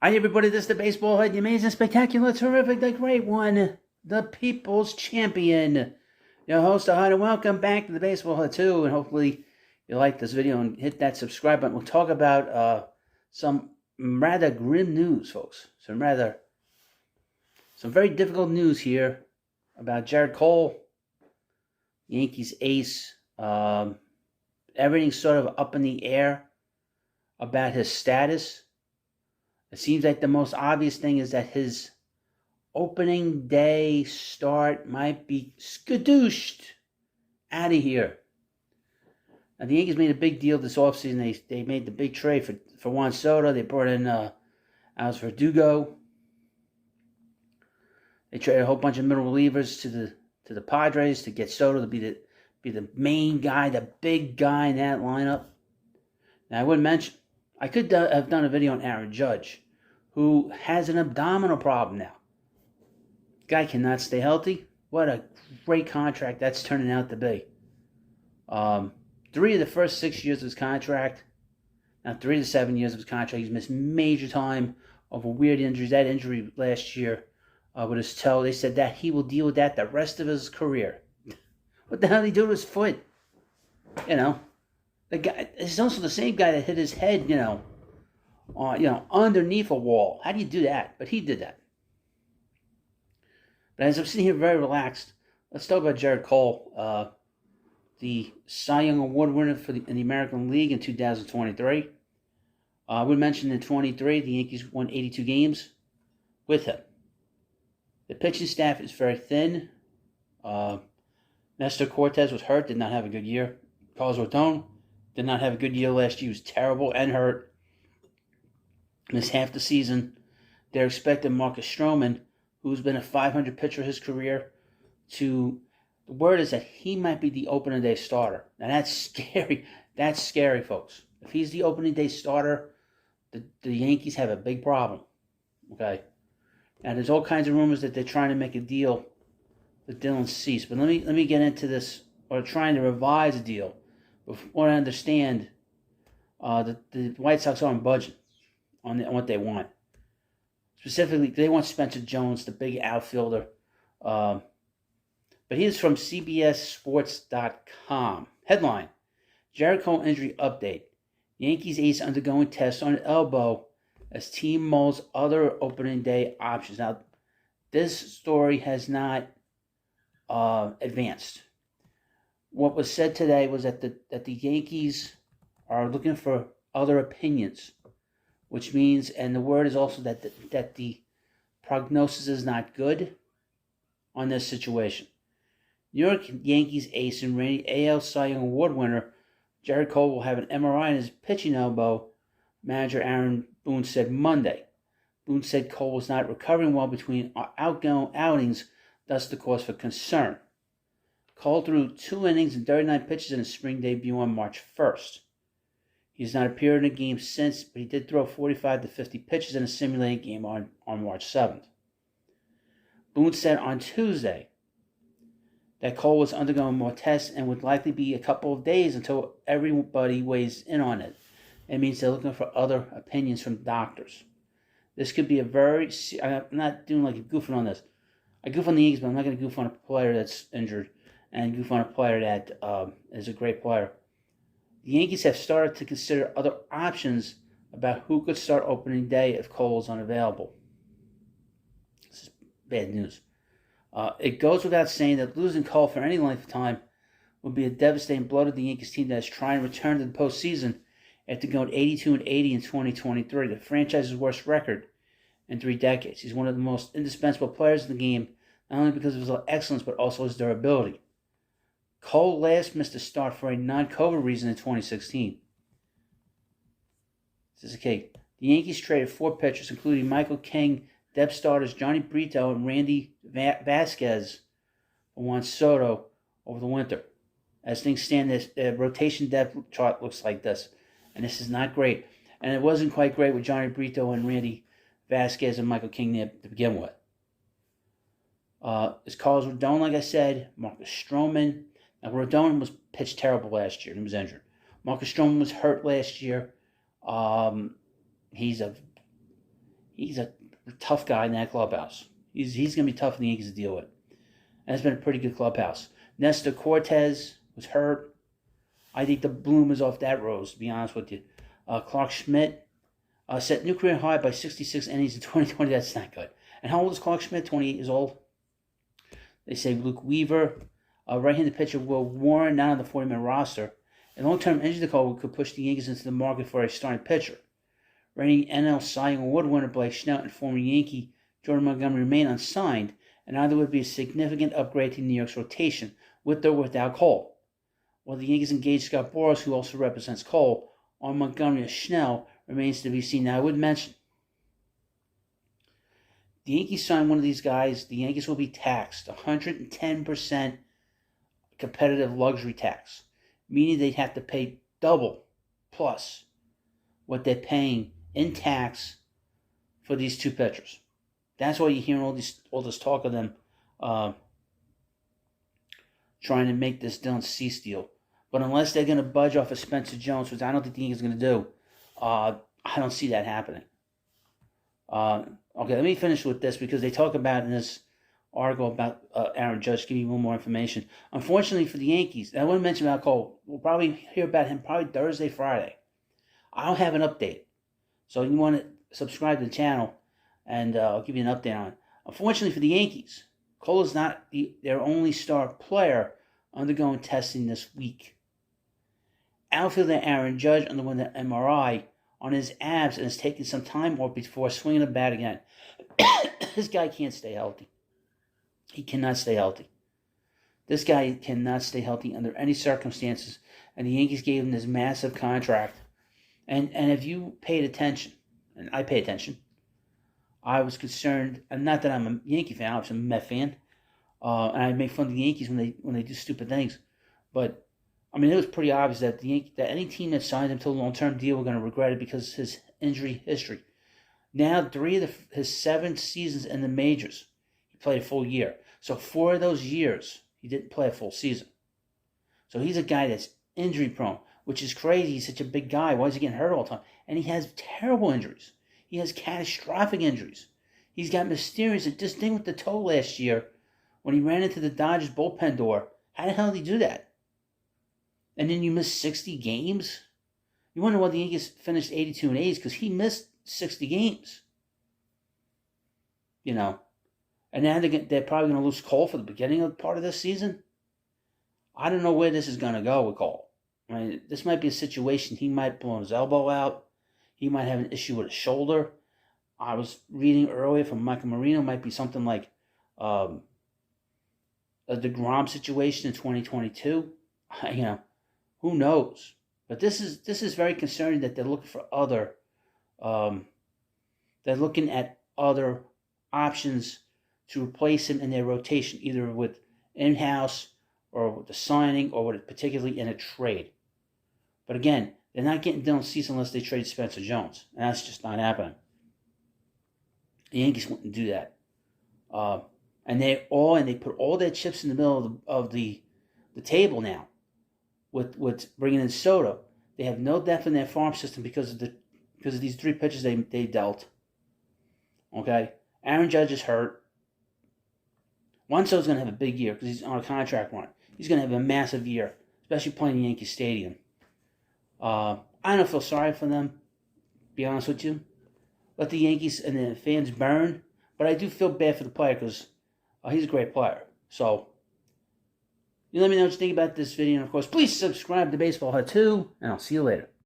Hi, everybody. This is the baseball head, the amazing, spectacular, terrific, the great one, the people's champion. Your host, hi, and welcome back to the baseball head, too. And hopefully, you like this video and hit that subscribe button. We'll talk about some rather grim news, folks. Some very difficult news here about Gerrit Cole, Yankees ace. Everything's sort of up in the air about his status. It seems like the most obvious thing is that his opening day start might be skadooshed out of here. Now, the Yankees made a big deal this offseason. They made the big trade for Juan Soto. They brought in Alex Verdugo. They traded a whole bunch of middle relievers to the Padres to get Soto to be the main guy, the big guy in that lineup. Now, I would mention, I could have done a video on Aaron Judge, who has an abdominal problem now. Guy cannot stay healthy. What a great contract that's turning out to be. 3 of the first 6 years of his contract, now 3 of the 7 years of his contract, he's missed major time over weird injuries. That injury last year with his toe, they said that he will deal with that the rest of his career. What the hell did he do to his foot? The guy is also the same guy that hit his head, underneath a wall. How do you do that? But he did that. But as I'm sitting here very relaxed, let's talk about Gerrit Cole, the Cy Young Award winner in the American League in 2023. We mentioned in 23, the Yankees won 82 games with him. The pitching staff is very thin. Nestor Cortez was hurt, did not have a good year. Carlos Rodon did not have a good year last year. He was terrible and hurt. Missed half the season. They're expecting Marcus Stroman, who's been a 500 pitcher his career, the word is that he might be the opening day starter. Now that's scary. That's scary, folks. If he's the opening day starter, the Yankees have a big problem. Okay? Now there's all kinds of rumors that they're trying to make a deal with Dylan Cease. But let me get into this, or trying to revise a deal. Before I understand, the White Sox aren't budging on what they want. Specifically, they want Spencer Jones, the big outfielder. But he's from CBSSports.com. Headline: Gerrit Cole injury update. Yankees ace undergoing tests on elbow as team mulls other opening day options. Now, this story has not advanced. What was said today was that the Yankees are looking for other opinions, which means, and the word is also that the prognosis is not good on this situation. New York Yankees ace and reigning AL Cy Young Award winner Gerrit Cole will have an MRI in his pitching elbow, manager Aaron Boone said Monday. Boone said Cole was not recovering well between outings, thus the cause for concern. Cole threw 2 innings and 39 pitches in his spring debut on March 1st. He has not appeared in a game since, but he did throw 45 to 50 pitches in a simulated game on March 7th. Boone said on Tuesday that Cole was undergoing more tests and would likely be a couple of days until everybody weighs in on it. It means they're looking for other opinions from doctors. This could be I'm not doing like a goofing on this. I goof on the Yankees, but I'm not going to goof on a player that's injured and goof on a player that is a great player. The Yankees have started to consider other options about who could start opening day if Cole is unavailable. This is bad news. It goes without saying that losing Cole for any length of time would be a devastating blow to the Yankees team that is trying to return to the postseason after going 82-80 in 2023, the franchise's worst record in 3 decades. He's one of the most indispensable players in the game, not only because of his excellence, but also his durability. Cole last missed a start for a non-COVID reason in 2016. This is okay. The Yankees traded 4 pitchers, including Michael King, depth starters Johnny Brito and Randy Vasquez, for Juan Soto over the winter. As things stand, the rotation depth chart looks like this, and this is not great. And it wasn't quite great with Johnny Brito and Randy Vasquez and Michael King there to begin with. As Carlos Rodon, like I said, Marcus Stroman. Now, Rodon was pitched terrible last year and he was injured. Marcus Stroman was hurt last year. He's he's a tough guy in that clubhouse. He's going to be tough for the Yankees to deal with. And it's been a pretty good clubhouse. Nestor Cortez was hurt. I think the bloom is off that rose, to be honest with you. Clark Schmidt set new career high by 66 innings in 2020. That's not good. And how old is Clark Schmidt? 28 years old. They say Luke Weaver. Right-handed pitcher Will Warren, not on the 40-man roster. And long-term injury could push the Yankees into the market for a starting pitcher. Reigning NL Cy Young Award winner Blake Snell and former Yankee Jordan Montgomery remain unsigned, and either would be a significant upgrade to New York's rotation, with or without Cole. While the Yankees engaged Scott Boras, who also represents Cole, on Montgomery or Snell remains to be seen. Now, I would mention, the Yankees sign one of these guys, the Yankees will be taxed 110% competitive luxury tax, meaning they'd have to pay double plus what they're paying in tax for these two pitchers. That's why you're hearing all this talk of them trying to make this Dylan Cease deal. But unless they're going to budge off of Spencer Jones, which I don't think the Yankees are going to do, I don't see that happening. Okay, let me finish with this because they talk about in this article about Aaron Judge. Give you a little more information. Unfortunately for the Yankees, I want to mention about Cole. We'll probably hear about him probably Thursday, Friday. I don't have an update. So you want to subscribe to the channel, and I'll give you an update on it. Unfortunately for the Yankees, Cole is not their only star player undergoing testing this week. Outfielder Aaron Judge underwent an MRI on his abs and is taking some time off before swinging a bat again. This guy can't stay healthy. He cannot stay healthy. This guy cannot stay healthy under any circumstances, and the Yankees gave him this massive contract. And if you paid attention, and I pay attention, I was concerned, and not that I'm a Yankee fan, I was a Met fan, and I make fun of the Yankees when they do stupid things, but I mean it was pretty obvious that that any team that signed him to a long-term deal were going to regret it because of his injury history. Now 3 of his 7 seasons in the majors, he played a full year. So 4 of those years he didn't play a full season. So he's a guy that's injury prone, which is crazy. He's such a big guy. Why is he getting hurt all the time? And he has terrible injuries. He has catastrophic injuries. He's got mysterious. This thing with the toe last year, when he ran into the Dodgers bullpen door, how the hell did he do that? And then you miss 60 games? You wonder why the Yankees finished 82-80 because he missed 60 games. You know. And now they're probably going to lose Cole for the beginning of part of this season. I don't know where this is going to go with Cole. I mean, this might be a situation. He might blow his elbow out. He might have an issue with his shoulder. I was reading earlier from Michael Marino. Might be something like a DeGrom situation in 2022. You know, who knows? But this is very concerning that they're looking for other. They're looking at other options to replace him in their rotation, either with in-house or with the signing or with particularly in a trade. But again, they're not getting Dylan Cease unless they trade Spencer Jones. And that's just not happening. The Yankees wouldn't do that. And they put all their chips in the middle of the table now with bringing in Soto. They have no depth in their farm system because of these 3 pitchers they dealt. Okay? Aaron Judge is hurt. Juan Soto's going to have a big year because he's on a contract run. He's going to have a massive year, especially playing in Yankee Stadium. I don't feel sorry for them, to be honest with you. Let the Yankees and the fans burn. But I do feel bad for the player because he's a great player. So, you let me know what you think about this video. And, of course, please subscribe to Baseball Hut 2, and I'll see you later.